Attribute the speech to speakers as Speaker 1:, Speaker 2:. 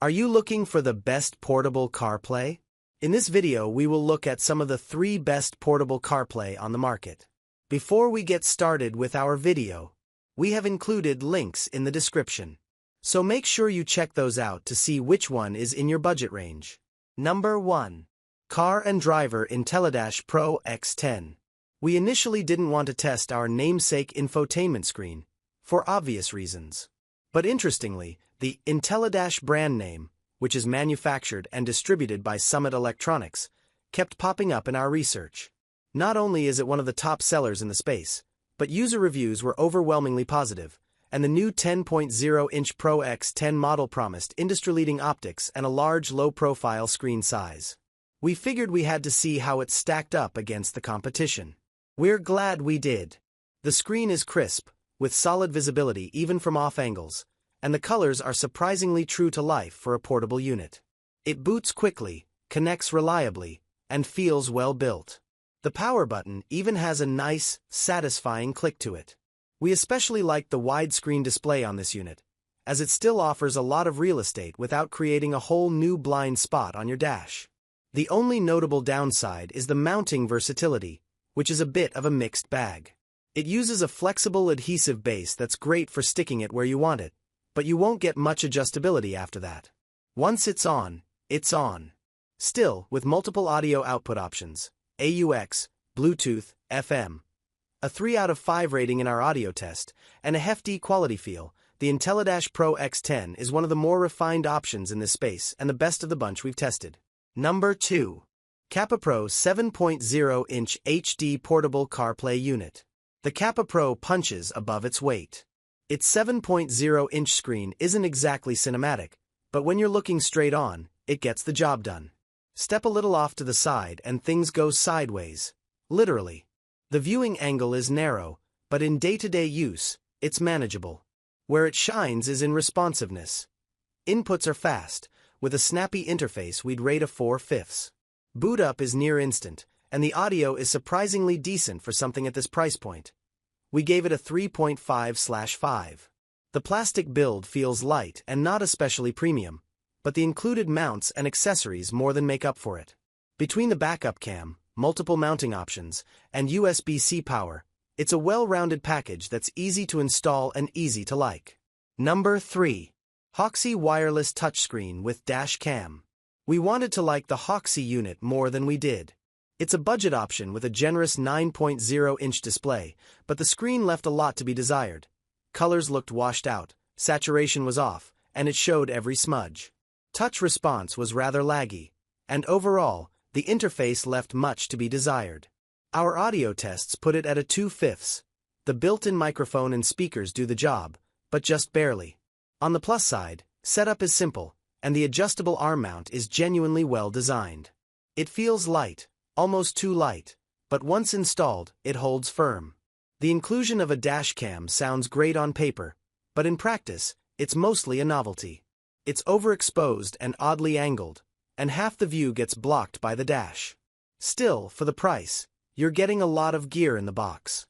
Speaker 1: Are you looking for the best portable CarPlay? In this video, we will look at some of the 3 best portable CarPlay on the market. Before we get started with our video, we have included links in the description. So make sure you check those out to see which one is in your budget range. Number 1. Car and Driver Intellidash Pro X10. We initially didn't want to test our namesake infotainment screen, for obvious reasons. But interestingly, the Intellidash brand name, which is manufactured and distributed by Summit Electronics, kept popping up in our research. Not only is it one of the top sellers in the space, but user reviews were overwhelmingly positive, and the new 10.0-inch Pro X10 model promised industry-leading optics and a large low-profile screen size. We figured we had to see how it stacked up against the competition. We're glad we did. The screen is crisp, with solid visibility even from off angles, and the colors are surprisingly true to life for a portable unit. It boots quickly, connects reliably, and feels well built. The power button even has a nice, satisfying click to it. We especially like the widescreen display on this unit, as it still offers a lot of real estate without creating a whole new blind spot on your dash. The only notable downside is the mounting versatility, which is a bit of a mixed bag. It uses a flexible adhesive base that's great for sticking it where you want it, but you won't get much adjustability after that. Once it's on, it's on. Still, with multiple audio output options, AUX, Bluetooth, FM, a 3 out of 5 rating in our audio test, and a hefty quality feel, the Intellidash Pro X10 is one of the more refined options in this space and the best of the bunch we've tested. Number 2. Capapro 7.0-inch HD Portable CarPlay Unit. The Capapro punches above its weight. Its 7.0-inch screen isn't exactly cinematic, but when you're looking straight on, it gets the job done. Step a little off to the side and things go sideways. Literally. The viewing angle is narrow, but in day-to-day use, it's manageable. Where it shines is in responsiveness. Inputs are fast. With a snappy interface, we'd rate a 4/5. Boot up is near instant, and the audio is surprisingly decent for something at this price point. We gave it a 3.5/5. The plastic build feels light and not especially premium, but the included mounts and accessories more than make up for it. Between the backup cam, multiple mounting options, and USB-C power, it's a well-rounded package that's easy to install and easy to like. Number 3. Hauxiy wireless touchscreen with dash cam. We wanted to like the Hauxiy unit more than we did. It's a budget option with a generous 9.0-inch display, but the screen left a lot to be desired. Colors looked washed out, saturation was off, and it showed every smudge. Touch response was rather laggy, and overall, the interface left much to be desired. Our audio tests put it at a 2/5. The built-in microphone and speakers do the job, but just barely. On the plus side, setup is simple, and the adjustable arm mount is genuinely well designed. It feels light, almost too light, but once installed, it holds firm. The inclusion of a dash cam sounds great on paper, but in practice, it's mostly a novelty. It's overexposed and oddly angled, and half the view gets blocked by the dash. Still, for the price, you're getting a lot of gear in the box.